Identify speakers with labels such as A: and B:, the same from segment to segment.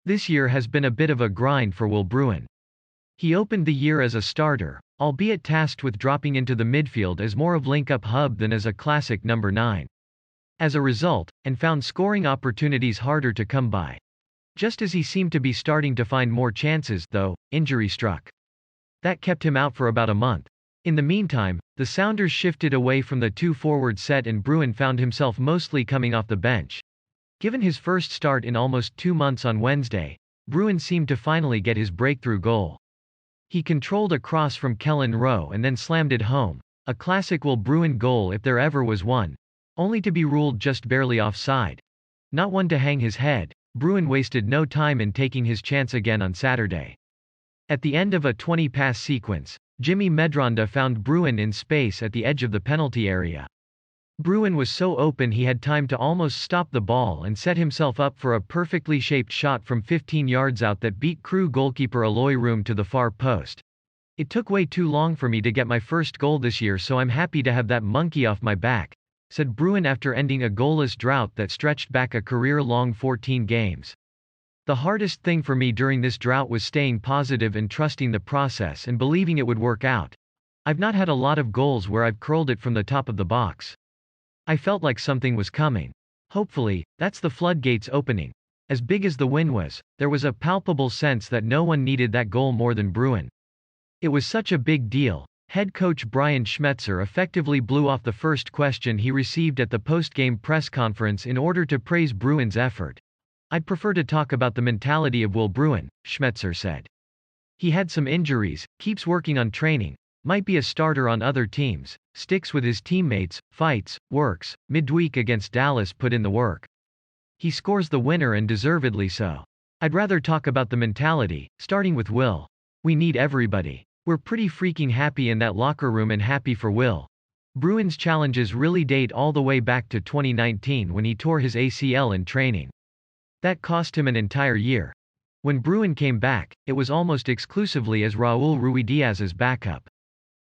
A: This year has been a bit of a grind for Will Bruin. He opened the year as a starter, albeit tasked with dropping into the midfield as more of link-up hub than as a classic number 9. As a result, and found scoring opportunities harder to come by. Just as he seemed to be starting to find more chances, though, injury struck. That kept him out for about a month. In the meantime, the Sounders shifted away from the two-forward set and Bruin found himself mostly coming off the bench. Given his first start in almost 2 months on Wednesday, Bruin seemed to finally get his breakthrough goal. He controlled a cross from Kellen Rowe and then slammed it home, a classic Will Bruin goal if there ever was one, only to be ruled just barely offside. Not one to hang his head, Bruin wasted no time in taking his chance again on Saturday. At the end of a 20-pass sequence, Jimmy Medranda found Bruin in space at the edge of the penalty area. Bruin was so open he had time to almost stop the ball and set himself up for a perfectly shaped shot from 15 yards out that beat Crew goalkeeper Aloy Room to the far post. "It took way too long for me to get my first goal this year, so I'm happy to have that monkey off my back," said Bruin after ending a goalless drought that stretched back a career-long 14 games. "The hardest thing for me during this drought was staying positive and trusting the process and believing it would work out. I've not had a lot of goals where I've curled it from the top of the box. I felt like something was coming. Hopefully, that's the floodgates opening." As big as the win was, there was a palpable sense that no one needed that goal more than Bruin. It was such a big deal. Head coach Brian Schmetzer effectively blew off the first question he received at the post-game press conference in order to praise Bruin's effort. "I'd prefer to talk about the mentality of Will Bruin," Schmetzer said. "He had some injuries, keeps working on training, might be a starter on other teams, sticks with his teammates, fights, works, midweek against Dallas put in the work. He scores the winner and deservedly so. I'd rather talk about the mentality, starting with Will. We need everybody. We're pretty freaking happy in that locker room and happy for Will." Bruin's challenges really date all the way back to 2019 when he tore his ACL in training. That cost him an entire year. When Bruin came back, it was almost exclusively as Raul Ruidíaz's backup.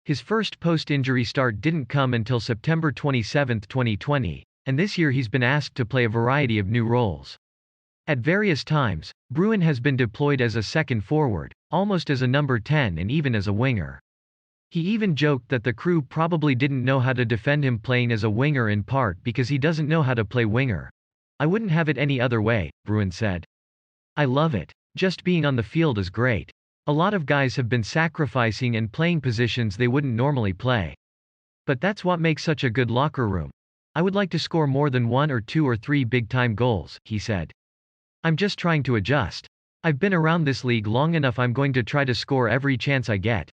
A: His first post-injury start didn't come until September 27, 2020, and this year he's been asked to play a variety of new roles. At various times, Bruin has been deployed as a second forward, almost as a number 10 and even as a winger. He even joked that the Crew probably didn't know how to defend him playing as a winger in part because he doesn't know how to play winger. "I wouldn't have it any other way," Bruin said. "I love it. Just being on the field is great. A lot of guys have been sacrificing and playing positions they wouldn't normally play. But that's what makes such a good locker room. I would like to score more than 1 or 2 or 3 big-time goals," he said. "I'm just trying to adjust. I've been around this league long enough. I'm going to try to score every chance I get."